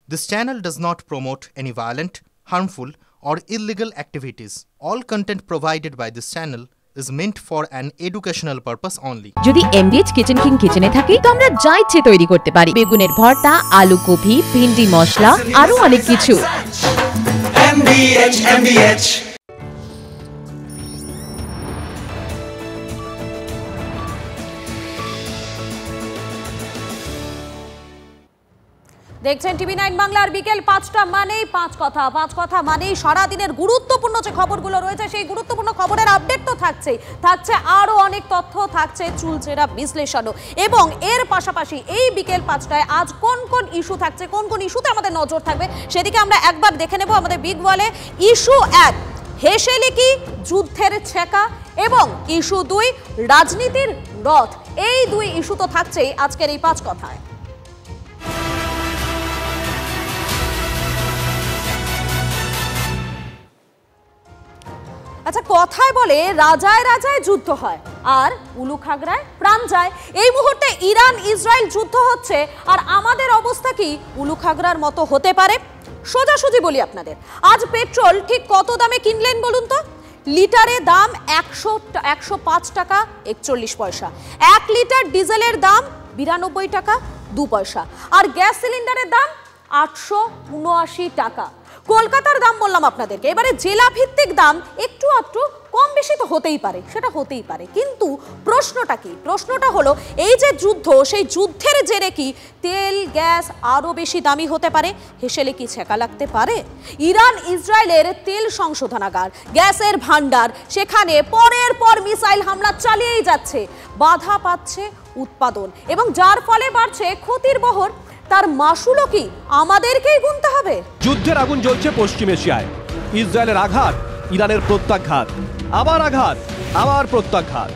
This channel does not promote any violent, harmful, or illegal activities. All content provided by this channel is meant for an educational purpose only. যদি এমবিএচ kitchen king কিচেনে থাকি তো আমরা যা ইচ্ছে তৈরি করতে পারি। বেগুনের ভর্তা, আলু কপি, ভিন্ডি মশলা, আরো অনেক কিছু। MBH দেখছেন টিভি9 বাংলার বিকেল ৫টা মানেই পাঁচ কথা মানেই সারা দিনের গুরুত্বপূর্ণ যে খবরগুলো রয়েছে সেই গুরুত্বপূর্ণ খবরের আপডেট তো থাকছে আরো অনেক তথ্য থাকছে চুলচেরা বিশ্লেষণও এবং এর পাশাপাশি এই বিকেল ৫টায় আজ কোন কোন ইস্যু থাকছে কোন কোন ইস্যুতে আমাদের নজর থাকবে সেদিকে আমরা একবার দেখে নেব আমাদের বিগ ওয়ালে। ইস্যু ১ হেসেলে কি যুদ্ধের ছেকা এবং ইস্যু ২ রাজনীতির রথ। এই দুই ইস্যু তো থাকছেই আজকের এই পাঁচ কথায়। আচ্ছা, কথায় বলে রাজায় রাজায় যুদ্ধ হয় আর উলুখাগড়ায় প্রাণ যায়। এই মুহূর্তে ইরান ইসরায়েল যুদ্ধ হচ্ছে আর আমাদের অবস্থা কি উলুখাগড়ার মতো হতে পারে? সোজাসুজি বলি আপনাদের, আজ পেট্রোল ঠিক কত দামে কিনলেন বলুন তো? লিটারে দাম 105 টাকা 41 পয়সা। 1 লিটার ডিজেলের দাম 92 টাকা 2 পয়সা আর গ্যাস সিলিন্ডারের দাম 879 টাকা। কলকাতার দাম বললাম আপনাদেরকে, এবারে জেলা ভিত্তিক দাম একটু কম বেশি তো হতেই পারে, সেটা হতেই পারে, কিন্তু প্রশ্নটা কি? প্রশ্নটা হলো এই যে যুদ্ধ, সেই যুদ্ধের জেরে কি তেল গ্যাস আরো বেশি দামি হতে পারে? হেসেলে কি ছেকা লাগতে পারে? ইরান ইসরায়েলের তেল সংশোধনাগার, গ্যাসের ভান্ডার, সেখানে পরের পর মিসাইল হামলা চালিয়েই যাচ্ছে, বাধা পাচ্ছে উৎপাদন এবং যার ফলে বাড়ছে ক্ষতির বহর। তার মাসুলও কি আমাদেরকেই গুনতে হবে? যুদ্ধের আগুন জ্বলছে পশ্চিম এশিয়ায়। ইসরায়েলের আঘাত, ইরানের প্রত্যাঘাত, আবার আঘাত, আবার প্রত্যাঘাত।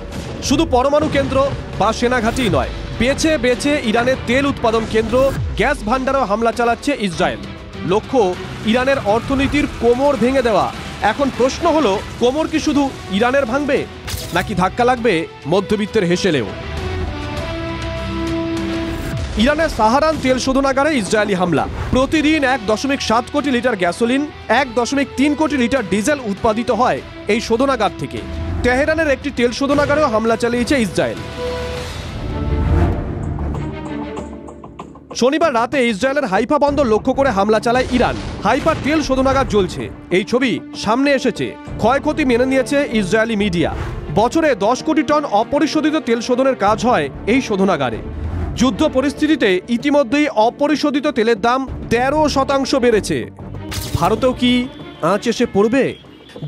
শুধু পরমাণু কেন্দ্র বা সেনাঘাঁটি নয়, বেছে বেছে ইরানের তেল উৎপাদন কেন্দ্র, গ্যাস ভান্ডারও হামলা চালাচ্ছে ইসরায়েল। লক্ষ্য ইরানের অর্থনীতির কোমর ভেঙে দেওয়া। এখন প্রশ্ন হলো, কোমর কি শুধু ইরানের ভাঙবে নাকি ধাক্কা লাগবে মধ্যবিত্তের হেসেলেও? ইরানের সাহারান তেল শোধনাগারে ইসরায়েলি হামলা। প্রতিদিন 1.7 কোটি লিটার গ্যাসোলিন, 1.3 কোটি লিটার ডিজেল উৎপাদিত হয় এই শোধনাগার থেকে। তেহরানের একটি তেল শোধনাগারেও হামলা চালিয়েছে ইসরায়েল। শনিবার রাতে ইসরায়েলের হাইফা বন্দর লক্ষ্য করে হামলা চালায় ইরান। হাইফার তেল শোধনাগার জ্বলছে, এই ছবি সামনে এসেছে। ক্ষয়ক্ষতি মেনে নিয়েছে ইসরায়েলি মিডিয়া। বছরে 10 কোটি টন অপরিশোধিত তেল শোধনের কাজ হয় এই শোধনাগারে। যুদ্ধ পরিস্থিতিতে ইতিমধ্যেই অপরিশোধিত তেলের দাম 13% বেড়েছে। ভারতেও কি আঁচ এসে পড়বে?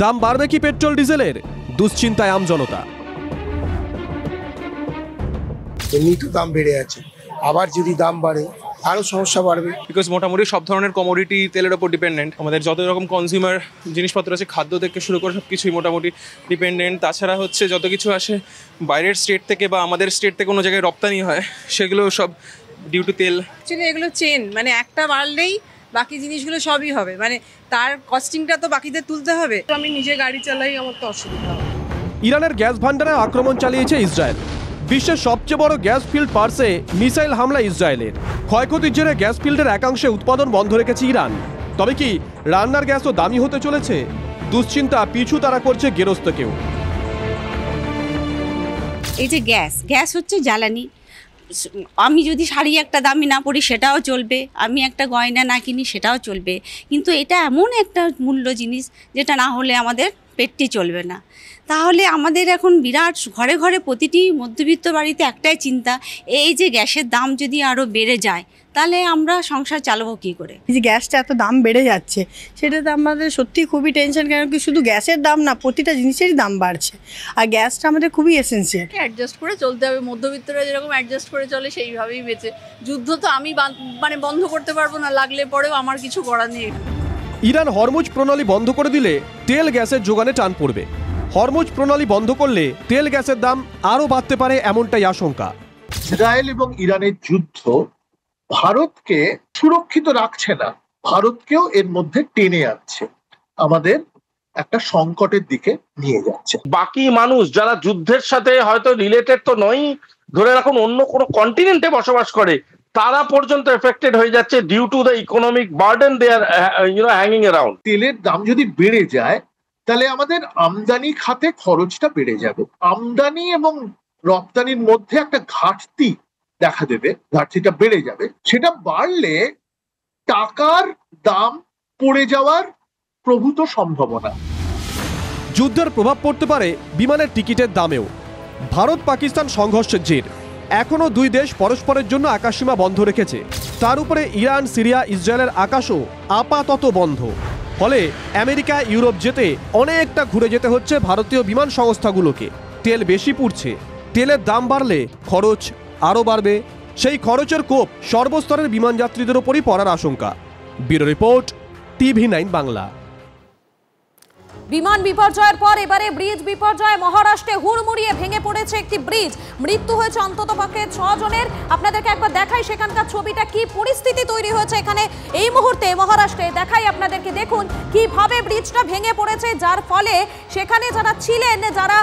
দাম বাড়বে কি পেট্রোল ডিজেলের? দুশ্চিন্তায় আমজনতা। এমনি তো দাম বেড়ে আছে, আবার যদি দাম বাড়ে আরো সমস্যা বাড়বে। বিকজ মোটামুটি সব ধরনের কমোডিটি তেলের ওপর ডিপেন্ডেন্ট। আমাদের যত রকম কনজিউমার জিনিসপত্র আছে, খাদ্য থেকে শুরু করে সব কিছুই মোটামুটি ডিপেন্ডেন্ট। তাছাড়া হচ্ছে যত কিছু আসে বাইরের স্টেট থেকে বা আমাদের স্টেট থেকে কোনো জায়গায় রপ্তানি হয়, সেগুলো সব ডিউ টু তেল। অ্যাকচুয়ালি এগুলো চেন, মানে একটা বাড়লেই বাকি জিনিসগুলো সবই হবে, মানে তার কস্টিংটা তো বাকিদের তুলতে হবে। তো আমি নিজে গাড়ি চালাই, আমার তো অসুবিধা হবে। ইরানের গ্যাস ভান্ডারে আক্রমণ চালিয়েছে ইসরায়েল। বিশ্বের সবচেয়ে বড় গ্যাস ফিল্ড পার্সে মিসাইল হামলা ইসরায়েলের। ক্ষয়ক্ষতির জেরে গ্যাস ফিল্ডের একাংশে উৎপাদন বন্ধ রেখেছে ইরান। তবে কি রান্নার গ্যাসও দামি হতে চলেছে? দুশ্চিন্তা পিছু তাড়া করছে গেরস্তকেও। এই যে গ্যাস হচ্ছে জ্বালানি। আমি যদি শাড়ি একটা দামি না পরি সেটাও চলবে, আমি একটা গয়না না কিনি সেটাও চলবে, কিন্তু এটা এমন একটা মূল্য জিনিস যেটা না হলে আমাদের পেটটি চলবে না। তাহলে আমাদের এখন বিরাট ঘরে ঘরে প্রতিটি মধ্যবিত্ত বাড়িতে একটাই চিন্তা, এই যে গ্যাসের দাম যদি আরও বেড়ে যায় তাহলে আমরা সংসার চালাবো কী করে? এই যে গ্যাসটা এত দাম বেড়ে যাচ্ছে, সেটাতে আমাদের সত্যি খুবই টেনশন, কারণ কি শুধু গ্যাসের দাম না, প্রতিটা জিনিসেরই দাম বাড়ছে, আর গ্যাসটা আমাদের খুবই এসেন্সিয়াল। অ্যাডজাস্ট করে চলতে হবে, মধ্যবিত্তরা যেরকম অ্যাডজাস্ট করে চলে সেইভাবেই বেঁচে। যুদ্ধ তো আমি মানে বন্ধ করতে পারবো না, লাগলে পরেও আমার কিছু করার নেই। ইরান হরমুজ প্রণালী বন্ধ করে দিলে তেল গ্যাসের যোগানে টান পড়বে। হরমুজ প্রণালী বন্ধ করলে তেল গ্যাসের দাম আরও বাড়তে পারে, এমনটাই আশঙ্কা। ইসরায়েল এবং ইরানের যুদ্ধ ভারতকে সুরক্ষিত রাখছে না, ভারতকেও এর মধ্যে টেনে আনছে, আমাদের একটা সংকটের দিকে নিয়ে যাচ্ছে। বাকি মানুষ যারা যুদ্ধের সাথে হয়তো রিলেটেড তো নয়, ধরে রাখুন অন্য কোনো কন্টিনেন্টে বসবাস করে, তারা পর্যন্ত এফেক্টেড হয়ে যাচ্ছে due to the economic burden they are hanging around. তেলের দাম যদি বেড়ে যায় তাহলে আমাদের আমদানি খাতে খরচটা বেড়ে যাবে, আমদানি এবং রপ্তানির মধ্যে একটা ঘাটতি দেখা দেবে, ঘাটতিটা বেড়ে যাবে। সেটা বাড়লে টাকার দাম পড়ে যাওয়ার প্রভূত সম্ভাবনা। যুদ্ধের প্রভাব পড়তে পারে বিমানের টিকিটের দামেও। ভারত পাকিস্তান সংঘর্ষের জের এখনো দুই দেশ পরস্পরের জন্য আকাশসীমা বন্ধ রেখেছে। তার উপরে ইরান, সিরিয়া, ইসরায়েলের আকাশও আপাতত বন্ধ। ফলে আমেরিকা, ইউরোপ যেতে অনেকটা ঘুরে যেতে হচ্ছে ভারতীয় বিমান সংস্থাগুলোকে। তেল বেশি পুড়ছে, তেলের দাম বাড়লে খরচ আরও বাড়বে। সেই খরচের কোপ সর্বস্তরের বিমান যাত্রীদের ওপরই পড়ার আশঙ্কা। Bureau report, TV9 Bangla. বিমান বিপর্যয়ের পর এবারে ব্রিজ বিপর্যয়। মহারাষ্ট্রে হুড়মুড়িয়ে ভেঙে পড়েছে একটি ব্রিজ, মৃত্যু হয়েছে অন্ততপক্ষে 6 জনের। আপনাদেরকে একবার দেখাই সেখানকার ছবিটা, কি পরিস্থিতি তৈরি হয়েছে এখানে এই মুহূর্তে মহারাষ্ট্রে। দেখাই আপনাদেরকে, দেখুন কিভাবে ব্রিজটা ভেঙে পড়েছে, যার ফলে সেখানে যারা ছিলেন, যারা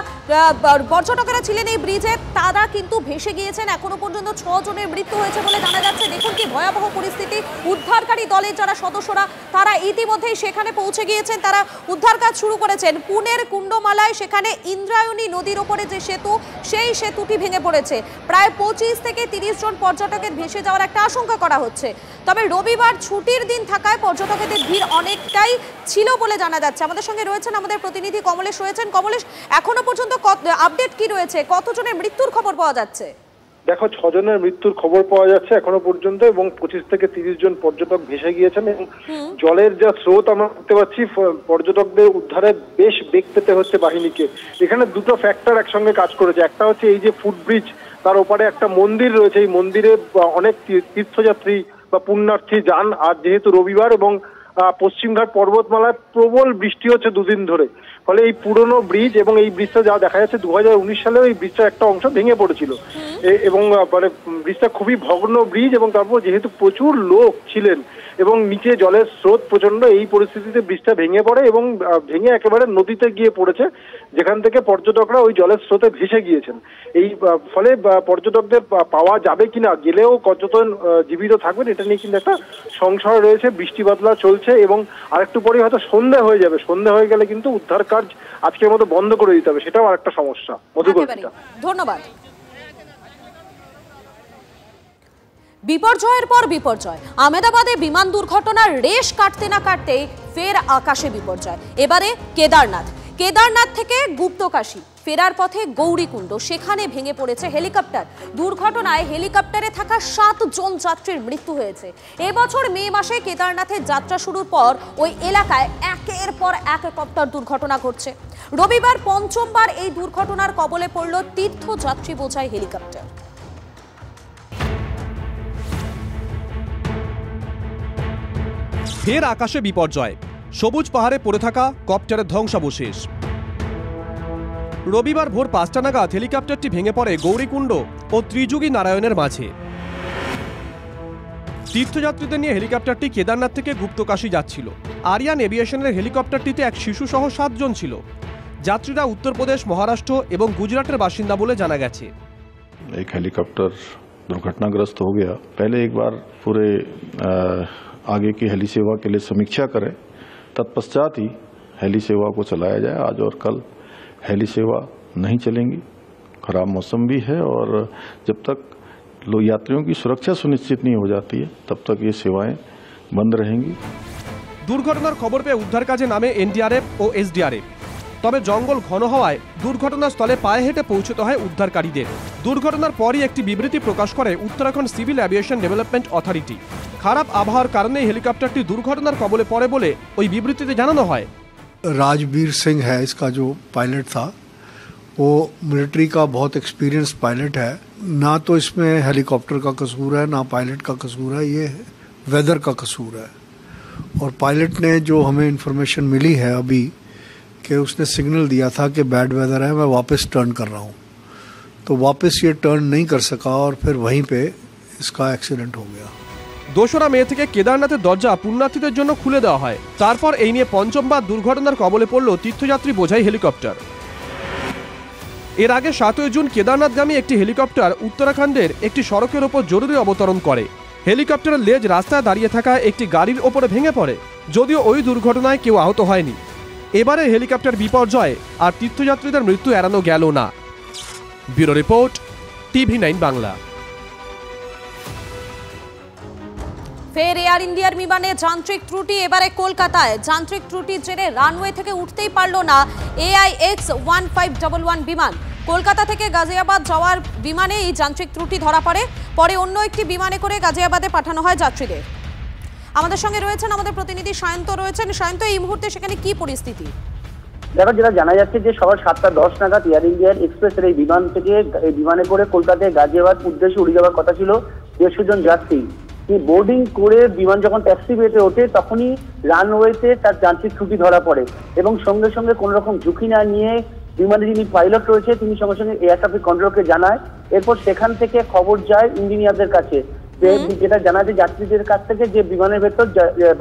পর্যটকেরা ছিলেন এই ব্রিজে, তারা কিন্তু ভেসে গিয়েছেন। এখনো পর্যন্ত 6 জনের মৃত্যু হয়েছে বলে জানা যাচ্ছে। দেখুন কি ভয়াবহ পরিস্থিতি। উদ্ধারকারী দলের যারা সদস্যরা তারা ইতিমধ্যেই সেখানে পৌঁছে গিয়েছেন, তারা উদ্ধার কাজ শুরু করেছেন। পুনের কুণ্ডমালায় সেখানে ইন্দ্রায়ণী নদীর উপরে যে সেতু, সেই সেতুটি ভেঙে পড়েছে। প্রায় 25 থেকে 30 জন পর্যটকের ভেসে যাওয়ার একটা আশঙ্কা করা হচ্ছে। তবে রবিবার ছুটির দিন থাকায় পর্যটকদের ভিড় অনেকটাই ছিল বলে জানা যাচ্ছে। আমাদের সঙ্গে রয়েছেন আমাদের প্রতিনিধি কমলেশ রয়েছেন। কমলেশ, এখনো পর্যন্ত আপডেট কি রয়েছে, কতজনের মৃত্যুর খবর পাওয়া যাচ্ছে? দেখো, 6 জনের মৃত্যুর খবর পাওয়া যাচ্ছে এখনো পর্যন্ত, এবং 25 থেকে 30 জন পর্যটক ভেসে গিয়েছেন। এবং জলের যা স্রোত আমরা দেখতে পাচ্ছি, পর্যটকদের উদ্ধারে বেশ বেগ পেতে হচ্ছে বাহিনীকে। এখানে দুটো ফ্যাক্টর একসঙ্গে কাজ করেছে। একটা হচ্ছে এই যে ফুটব্রিজ, তার ওপারে একটা মন্দির রয়েছে, এই মন্দিরে অনেক তীর্থযাত্রী বা পুণ্যার্থী যান। আর যেহেতু রবিবার এবং পশ্চিমঘাট পর্বতমালায় প্রবল বৃষ্টি হচ্ছে 2 দিন ধরে, ফলে এই পুরনো ব্রিজ এবং এই ব্রিজটা যা দেখা যাচ্ছে 2019 সালেও এই ব্রিজটার একটা অংশ ভেঙে পড়েছিল, এবং মানে ব্রিজটা খুবই ভগ্ন ব্রিজ। এবং তারপর যেহেতু প্রচুর লোক ছিলেন এবং নিচে জলের স্রোত প্রচন্ড, এই পরিস্থিতিতে ব্রিজটা ভেঙে পড়ে এবং ভেঙে একেবারে নদীতে গিয়ে পড়েছে, যেখান থেকে পর্যটকরা ওই জলের স্রোতে ভেসে গিয়েছেন। এই ফলে পর্যটকদের পাওয়া যাবে কিনা, গেলেও কতজন জীবিত থাকবেন, এটা নিয়ে কিন্তু একটা সংশয় রয়েছে। বৃষ্টি বাদলা চলছে এবং আরেকটু পরে হয়তো সন্ধ্যা হয়ে যাবে। সন্ধ্যা হয়ে গেলে কিন্তু উদ্ধার কাজ আজকের মতো বন্ধ করে দিতে হবে, সেটাও আরেকটা সমস্যা। ধন্যবাদ। বিপর্যয়ের পর বিপর্যয়। আহমেদাবাদে বিমান দুর্ঘটনার রেশ কাটতে না কাটতেই ফের আকাশে বিপর্যয়। এবারে কেদারনাথ থেকে গুপ্তকাশী ফেরার পথে গৌরীকুণ্ড, সেখানে ভেঙে পড়েছে হেলিকপ্টার। দুর্ঘটনায় হেলিকপ্টারে থাকা 7 জন যাত্রীর মৃত্যু হয়েছে। এবছর মে মাসে কেদারনাথের যাত্রা শুরুর পর ওই এলাকায় একের পর এক হেলিকপ্টার দুর্ঘটনা ঘটছে। রবিবার পঞ্চমবার এই দুর্ঘটনার কবলে পড়ল তীর্থযাত্রী বোঝাই হেলিকপ্টার। ফের আকাশে বিপর্যয়, সবুজ পাহাড়ে পড়ে থাকা কপ্টারের ধ্বংসাবশেষ। রবিবার ভোর 5টা নাগাদ হেলিকপ্টারটি ভেঙে পড়ে গৌরীকুণ্ড ও ত্রিযুগী নারায়ণের মাঝে। তীর্থযাত্রীদের নিয়ে হেলিকপ্টারটি কেদারনাথ থেকে গুপ্তকাশী যাচ্ছিল। আরিয়ান এভিয়েশনের হেলিকপ্টারটিতে এক শিশু সহ 7 জন ছিল। যাত্রীরা উত্তরপ্রদেশ, মহারাষ্ট্র এবং গুজরাটের বাসিন্দা বলে জানা গেছে। एक हेलीकॉप्टर दुर्घटनाग्रस्त हो गया। पहले एक बार पूरे आगे की हेली सेवा के लिए समीक्षा करें, तत्पश्चात ही हेली सेवा को चलाया जाए। आज और कल हेली सेवा नहीं चलेंगी, खराब मौसम भी है, और जब तक लोग यात्रियों की सुरक्षा सुनिश्चित नहीं हो जाती है तब तक ये सेवाएं बंद रहेंगी। দুর্ঘটনার খবর পেয়ে উদ্ধার কাজে নামে এনডিআরএফ ও এসডিআরএফ। তবে জঙ্গল ঘন হওয়ায় দুর্ঘটনাস্থলে পায়ে হেঁটে পৌঁছতে হয় উদ্ধারকারীদের। দুর্ঘটনার পরই একটি বিবৃতি প্রকাশ করে Uttarakhand civil aviation development authority. খারাপ আবহাওয়ার কারণে হেলিকপ্টারটি দুর্ঘটনার কবলে পড়ে বলে ওই বিবৃতিতে জানানো হয়। राजबीर सिंह है इसका जो पायलट था, वो मिलिट्री का बहुत एक्सपीरियंस पायलट है। ना तो इसमें हेलीकॉप्टर का कसूर है, ना पायलट का कसूर है, ये वेदर का कसूर है। और पायलट ने जो हमें इन्फॉर्मेशन मिली है अभी कि उसने सिग्नल दिया था कि बैड वेदर है, मैं वापस टर्न कर रहा हूँ, तो वापस ये टर्न नहीं कर सका और फिर वहीं पे इसका एक्सीडेंट हो गया। 2রা মে থেকে কেদারনাথের দরজা পুণ্যার্থীদের জন্য খুলে দেওয়া হয়। তারপর এই নিয়ে পঞ্চমবার দুর্ঘটনার কবলে পড়ল তীর্থযাত্রী বোঝাই হেলিকপ্টার। এর আগে 7ই জুন কেদারনাথগামী একটি হেলিকপ্টার উত্তরাখণ্ডের একটি সড়কের ওপর জরুরি অবতরণ করে। হেলিকপ্টারের লেজ রাস্তায় দাঁড়িয়ে থাকা একটি গাড়ির ওপরে ভেঙে পড়ে, যদিও ওই দুর্ঘটনায় কেউ আহত হয়নি। এবারে হেলিকপ্টার বিপর্যয়ে আর তীর্থযাত্রীদের মৃত্যু এড়ানো গেল না। Bureau report, TV9 Bangla. ফের এয়ার ইন্ডিয়ার বিমানে যান্ত্রিক ত্রুটি। এবারে কলকাতায় যান্ত্রিক ত্রুটির জেরে রানওয়ে থেকে উঠতেই পারল না AIX 1511 বিমান। কলকাতা থেকে গাজিয়াবাদ যাওয়ার বিমানে এই যান্ত্রিক ত্রুটি ধরা পড়ে। পরে অন্য একটি বিমানে করে গাজিয়াবাদে পাঠানো হয় যাত্রীদের। আমাদের সঙ্গে রয়েছেন আমাদের প্রতিনিধি সায়ন্ত রয়েছেন। সায়ন্ত, এই মুহূর্তে সেখানে কি পরিস্থিতি? দেখো, যেটা জানা যাচ্ছে যে সকাল 7:10 নাগাদ এয়ার ইন্ডিয়ার এক্সপ্রেসের এই বিমান থেকে বিমানে করে কলকাতায় গাজিয়াবাদ উদ্দেশ্যে উড়ে যাওয়ার কথা ছিল 150 জন যাত্রী। বোর্ডিং করে বিমান যখন ট্যাক্সি বেতে ওঠে তখনই রানওয়েতে তার যান্ত্রিক ত্রুটি ধরা পড়ে এবং সঙ্গে সঙ্গে কোনো রকম ঝুঁকি না নিয়ে বিমানের যিনি পাইলট রয়েছে তিনি সঙ্গে সঙ্গে এয়ার ট্রাফিক কন্ট্রোলকে জানায়। এরপর সেখান থেকে খবর যায় ইঞ্জিনিয়ারদের কাছে, যেটা জানা যায় যাত্রীদের কাছ থেকে যে বিমানের ভেতর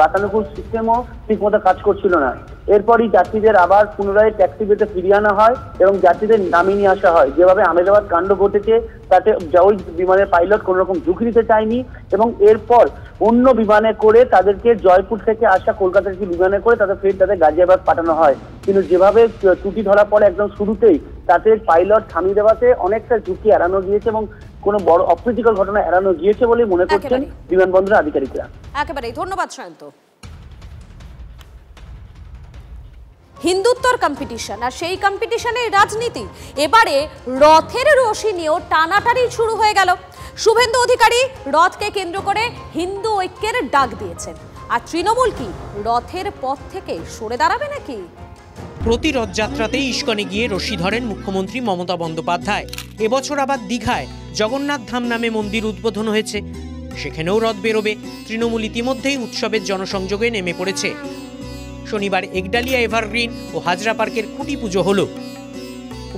বাতানুকূল সিস্টেমও ঠিক মতো কাজ করছিল না। এরপরই যাত্রীদের আবার পুনরায় ট্যাক্সি বেতে ফিরিয়ে আনা হয় এবং যাত্রীদের নামিয়ে নিয়ে আসা হয়। যেভাবে আহমেদাবাদ কাণ্ড ঘটেছে তাতে ওই বিমানের পাইলট কোনো রকম ঝুঁকি নিতে চায়নি এবং এরপর অন্য বিমানে করে তাদেরকে জয়পুর থেকে আসা কলকাতার একটি বিমানে করে তাদের গাজিয়াবাদ পাঠানো হয়। কিন্তু যেভাবে ত্রুটি ধরা পড়ে একদম শুরুতেই, তাতে পাইলট থামিয়ে দেওয়াতে অনেকটা ঝুঁকি এড়ানো গিয়েছে এবং কোনো বড় অপ্রীতিকর ঘটনা এড়ানো গিয়েছে বলে মনে করছেন বিমানবন্দরের আধিকারিকরা। একেবারেই ধন্যবাদ সায়ন্ত। হিন্দুত্বর কম্পিটিশন, আর সেই কম্পিটিশনে রাজনীতি। এবারে রথের রশি নিয়েও টানাটানি শুরু হয়ে গেল। শুভেন্দু অধিকারী রথকে কেন্দ্র করে হিন্দু ঐক্যের ডাক দিয়েছেন। আর তৃণমূল কি রথের পথ থেকে সরে দাঁড়াবে নাকি? প্রতি রথযাত্রাতেই ইস্কনে গিয়ে রশি ধরেন মুখ্যমন্ত্রী মমতা বন্দ্যোপাধ্যায়। এবছর আবার দীঘায় জগন্নাথ ধাম নামে মন্দির উদ্বোধন হয়েছে, সেখানেও রথ বেরোবে। তৃণমূল ইতিমধ্যেই উৎসবের জনসংযোগে নেমে পড়েছে। শনিবার একডালিয়া এভারগ্রিন ও হাজরা পার্কের খুঁটি পুজো হলো।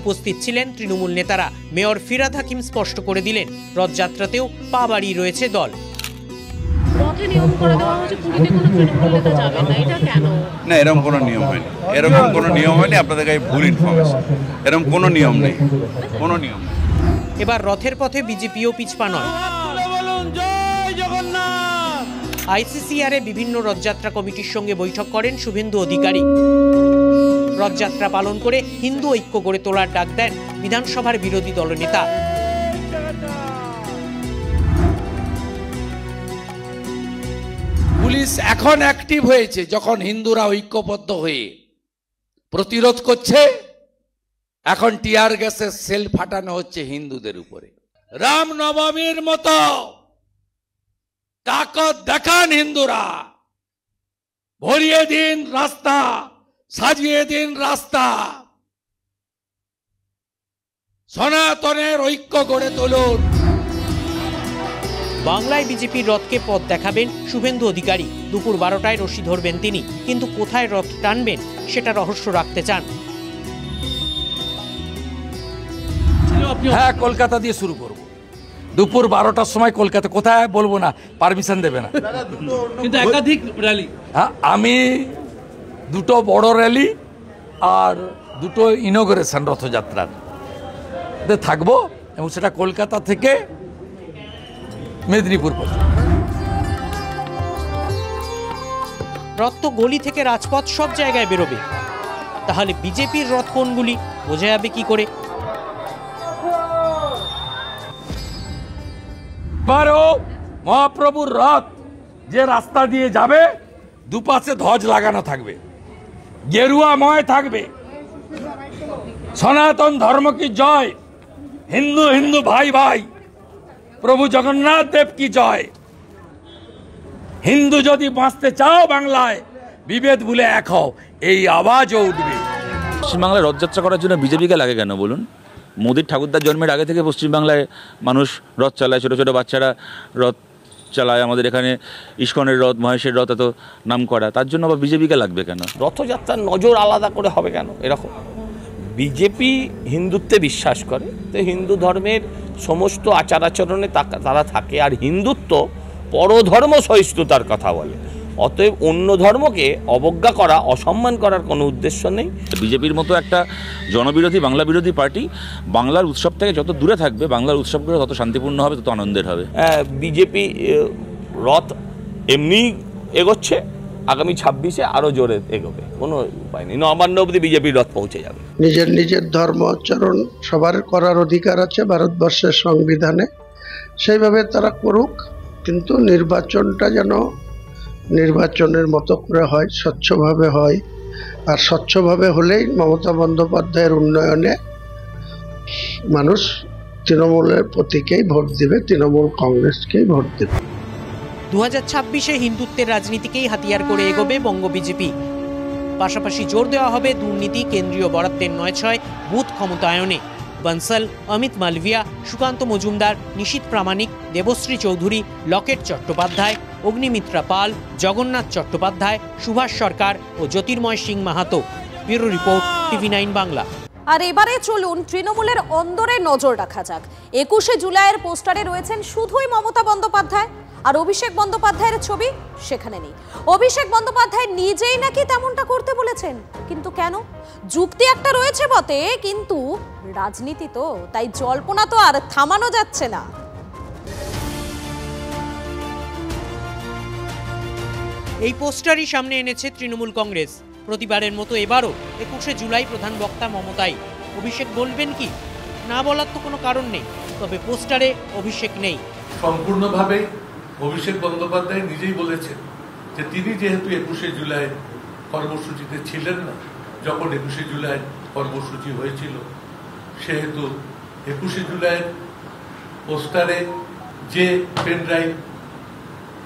উপস্থিত ছিলেন তৃণমূল নেতারা। মেয়র ফিরহাদ হাকিম স্পষ্ট করে দিলেন, রথযাত্রাতেও পা বাড়িয়ে রয়েছে দল। না, এরকম কোনো নিয়ম হয়নি, এরকম কোনো নিয়ম হয়নি। আপনাদের কাছে ভুল ইনফরমেশন, এরকম কোনো নিয়ম নেই, কোনো নিয়ম নেই। এবার রথের পথে বিজেপিও পিছপা নয়। আইসিসিআর এ বিভিন্ন রথযাত্রা কমিটির সঙ্গে বৈঠক করেন শুভেন্দু অধিকারী। রথযাত্রা পালন করে হিন্দু ঐক্য গড়ে তোলার ডাক দেন বিধানসভার বিরোধী দলনেতা। পুলিশ এখন অ্যাক্টিভ হয়েছে যখন হিন্দুরা ঐক্যবদ্ধ হয়ে প্রতিরোধ করছে। এখন টিয়ার গ্যাসের সেল ফাটানো হচ্ছে হিন্দুদের উপরে। রামনবমীর মতো তাকত দেখান হিন্দুরা, ভরিয়ে দিন রাস্তা, সাজিয়ে দিন রাস্তা, সনাতনের ঐক্য গড়ে তুলুন। বাংলায় বিজেপির রথকে পথ দেখাবেন শুভেন্দু অধিকারী। দুপুর 12টায় রশি ধরবেন তিনি, কিন্তু কোথায় রথ টানবেন সেটা রহস্য রাখতে চান। হ্যাঁ, কলকাতা দিয়ে শুরু করব। দুপুর 12টার সময় কলকাতা, কোথায় বলবো না, পারমিশন দেবে না। কিন্তু একাধিক র্যালি, হ্যাঁ, আমি দুটো বড় র্যালি আর দুটো ইনোগ্রেশন রথযাত্রার থাকবো এবং সেটা কলকাতা থেকে মেদিনীপুর পর্যন্ত। রথ তো গলি থেকে রাজপথ সব জায়গায় বেরোবে, তাহলে বিজেপির রথ কোনগুলি বোঝা যাবে কি করে? মহাপ্রভুর রথ যে রাস্তা দিয়ে যাবে দুপাশে ধ্বজ লাগানো থাকবে, গেরুয়াময় থাকবে, সনাতন ধর্ম কি জয়, হিন্দু হিন্দু ভাই ভাই, প্রভু জগন্নাথ দেব কি জয়। হিন্দু যদি বাঁচতে চাও বাংলায়, বিভেদ ভুলে এক হও, এই আওয়াজও উঠবে। পশ্চিমবাংলায় রথযাত্রা করার জন্য বিজেপিকে লাগে কেন বলুন? মোদির ঠাকুরদার জন্মের আগে থেকে পশ্চিমবাংলায় মানুষ রথ চালায়, ছোটো ছোটো বাচ্চারা রথ চালায়। আমাদের এখানে ইস্কনের রথ, মহেশের রথ এত নাম করা, তার জন্য আবার বিজেপিকে লাগবে কেন? রথযাত্রার নজর আলাদা করে হবে কেন? এরকম বিজেপি হিন্দুত্বে বিশ্বাস করে, তো হিন্দু ধর্মের সমস্ত আচার আচরণে তারা থাকে, আর হিন্দুত্ব পরধর্ম সহিষ্ণুতার কথা বলে। অতএব অন্য ধর্মকে অবজ্ঞা করা, অসম্মান করার কোনো উদ্দেশ্য নেই। বিজেপির মতো একটা জনবিরোধী, বাংলা বিরোধী পার্টি বাংলার উৎসব থেকে যত দূরে থাকবে, বাংলার উৎসবগুলো তত শান্তিপূর্ণ হবে, তত আনন্দের হবে। বিজেপি রথ এমনি এগোচ্ছে, আগামী 26-এ আরও জোরে এগোবে, কোনো উপায় নেই। নবান্ন অবধি বিজেপির রথ পৌঁছে যাবে। নিজের নিজের ধর্ম আচরণ সবার করার অধিকার আছে ভারতবর্ষের সংবিধানে, সেইভাবে তারা করুক, কিন্তু নির্বাচনটা যেন নির্বাচনের মতো করে হয়, স্বচ্ছভাবে হয়। আর স্বচ্ছভাবে হলেই মমতা বন্দ্যোপাধ্যায়ের উন্নয়নে মানুষ তৃণমূলের প্রতীকেই ভোট দেবে, তৃণমূল কংগ্রেসকেই ভোট দেবে। 2026-এ হিন্দুত্বের রাজনীতিকেই হাতিয়ার করে এগোবে বঙ্গ বিজেপি। পাশাপাশি জোর দেওয়া হবে দুর্নীতি, কেন্দ্রীয় বরাদ্দের 9-6 বুথ ক্ষমতায়নে। বনসল, অমিত মালভিয়া, সুকান্ত মজুমদার, নিশীথ প্রামাণিক, দেবশ্রী চৌধুরী, লকেট চট্টোপাধ্যায়, অগ্নিমিত্রা পাল, জগন্নাথ চট্টোপাধ্যায়, সুভাষ সরকার ও Jyotirmoy Singh Mahato. Bureau report, TV9 Bangla. আর এবারে চলুন তৃণমূলের অন্দরে নজর রাখা যাক। 21শে জুলাইয়ের পোস্টারে রয়েছেন শুধুই মমতা বন্দ্যোপাধ্যায়, আর অভিষেক বন্দ্যোপাধ্যায়ের ছবি সেখানে নেই। অভিষেক বন্দ্যোপাধ্যায় নিজেই নাকি তেমনটা করতে বলেছেন, কিন্তু কেন? যুক্তি একটা রয়েছে বটে, কিন্তু রাজনীতি তো, তাই জল্পনা তো আর থামানো যাচ্ছে না। এই পোস্টারই সামনে এনেছে তৃণমূল কংগ্রেস। প্রতিবারের মতো এবারও 21শে জুলাই প্রধান বক্তা মমতাই। অভিষেক বলবেন কি? না বলার তো কোনো কারণ নেই, তবে পোস্টারে অভিষেক নেই। সম্পূর্ণভাবে অভিষেক বন্দ্যোপাধ্যায় নিজেই বলেছেন যে তিনি যেহেতু 21শে জুলাই কর্মসূচিতে ছিলেন না যখন 21শে জুলাই কর্মসূচি হয়েছিল, সেহেতু 21শে জুলাইয়ের পোস্টারে যে পেন ড্রাইভ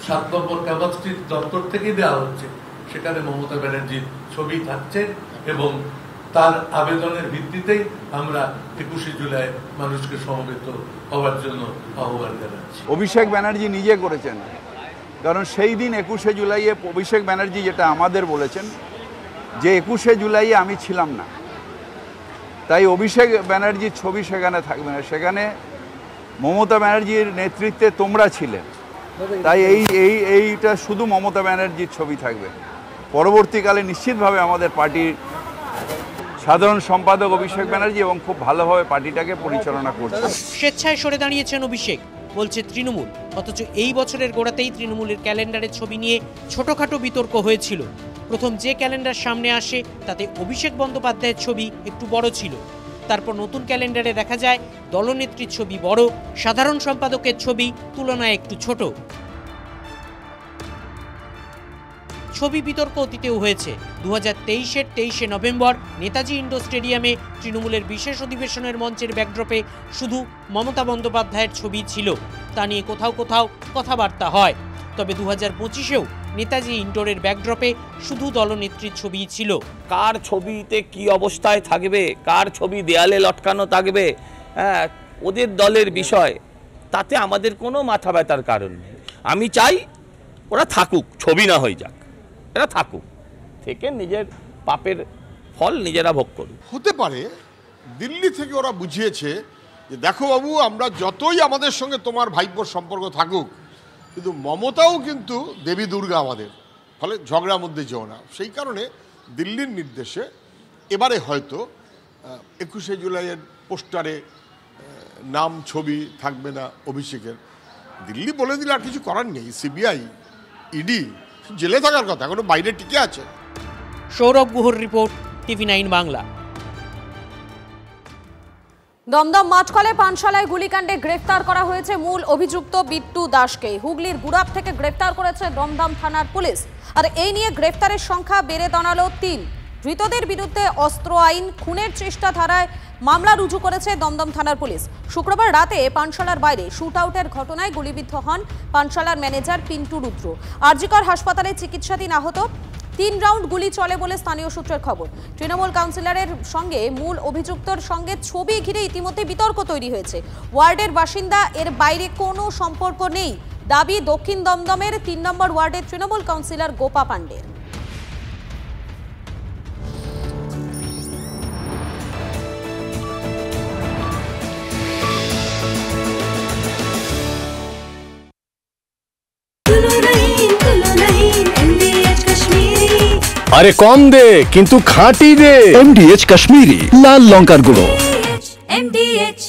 7 নম্বর কামাত স্ট্রিট দপ্তর থেকে দেওয়া হচ্ছে, সেখানে মমতা ব্যানার্জির ছবি থাকছে এবং তার আবেদনের ভিত্তিতেই আমরা 21শে জুলাই মানুষকে সমবেত হওয়ার জন্য আহ্বান জানাচ্ছি। অভিষেক ব্যানার্জি নিজে করেছেন, কারণ সেই দিন 21শে জুলাইয়ে অভিষেক ব্যানার্জি যেটা আমাদের বলেছেন যে 21শে জুলাইয়ে আমি ছিলাম না, তাই অভিষেক ব্যানার্জির ছবি সেখানে থাকবে না, সেখানে মমতা ব্যানার্জির নেতৃত্বে তোমরা ছিলে, তাই এইটা শুধু মমতা ব্যানার্জির ছবি থাকবে। পরবর্তীকালে নিশ্চিতভাবে আমাদের পার্টির সাধারণ সম্পাদক অভিষেক ব্যানার্জি এবং খুব ভালোভাবে পার্টিটাকে পরিচালনা করছে। স্বেচ্ছায় সরে দাঁড়িয়েছেন অভিষেক, বলছে তৃণমূল। অথচ এই বছরের গোড়াতেই তৃণমূলের ক্যালেন্ডারের ছবি নিয়ে ছোটখাটো বিতর্ক হয়েছিল। প্রথম যে ক্যালেন্ডার সামনে আসে তাতে অভিষেক বন্দ্যোপাধ্যায়ের ছবি একটু বড় ছিল। তারপর নতুন ক্যালেন্ডারে দেখা যায় দলনেত্রীর ছবি বড়, সাধারণ সম্পাদকের ছবি তুলনায় একটু ছোট। ছবি বিতর্ক অতীতেও হয়েছে। 2023-এর 23শে নভেম্বর নেতাজি ইন্ডোর স্টেডিয়ামে তৃণমূলের বিশেষ অধিবেশনের মঞ্চের ব্যাকড্রপে শুধু মমতা বন্দ্যোপাধ্যায়ের ছবি ছিল। তা নিয়ে কোথাও কোথাও কথাবার্তা হয়। তবে 2025-এও নেতাজি ইন্ডোরের ব্যাকড্রপে শুধু দলনেত্রীর ছবি ছিল। কার ছবিতে কি অবস্থায় থাকবে, কার ছবি দেয়ালে লটকানো থাকবে, হ্যাঁ, ওদের দলের বিষয়, তাতে আমাদের কোনো মাথা ব্যথার কারণ নেই। আমি চাই ওরা থাকুক, ছবি না হয়ে যাক, এরা থাকুক, থেকে নিজের পাপের ফল নিজেরা ভোগ করুক। হতে পারে দিল্লি থেকে ওরা বুঝিয়েছে যে দেখো বাবু, আমরা যতই আমাদের সঙ্গে তোমার ভাইপোর সম্পর্ক থাকুক, কিন্তু মমতাও কিন্তু দেবী দুর্গা আমাদের, ফলে ঝগড়ার মধ্যে যেও না। সেই কারণে দিল্লির নির্দেশে এবারে হয়তো 21শে জুলাইয়ের পোস্টারে নাম ছবি থাকবে না অভিষেকের। দিল্লি বলে দিলে আর কিছু করার নেই, সিবিআই ইডি জেলে থাকার কথা, এখনো বাইরে টিকে আছে। সৌরভ গুহর রিপোর্ট, TV9 বাংলা। দমদম মাঠকলে পানশালায় গুলিকাণ্ডে গ্রেফতার করা হয়েছে মূল অভিযুক্ত বিট্টু দাসকে। হুগলির গুড়াপ থেকে গ্রেফতার করেছে দমদম থানার পুলিশ। আর এই নিয়ে গ্রেফতারের সংখ্যা বেড়ে দাঁড়ালো 3। ধৃতদের বিরুদ্ধে অস্ত্র আইন, খুনের চেষ্টা ধারায় মামলা রুজু করেছে দমদম থানার পুলিশ। শুক্রবার রাতে পানশালার বাইরে শুট আউটের ঘটনায় গুলিবিদ্ধ হন পানশালার ম্যানেজার পিন্টু রুদ্র। আরজিকর হাসপাতালে চিকিৎসাধীন আহত। 3 রাউন্ড গুলি চলে বলে স্থানীয় সূত্রের খবর। তৃণমূল কাউন্সিলরের সঙ্গে মূল অভিযুক্তর সঙ্গে ছবি ঘিরে ইতিমধ্যে বিতর্ক তৈরি হয়েছে। ওয়ার্ডের বাসিন্দা, এর বাইরে কোনো সম্পর্ক নেই দাবি দক্ষিণ দমদমের 3 নম্বর ওয়ার্ডের তৃণমূল কাউন্সিলর গোপা পাণ্ডের। আরে কম দে কিন্তু খাঁটি দে। MDH কাশ্মীরি লাল লঙ্কার গুঁড়ো। MDH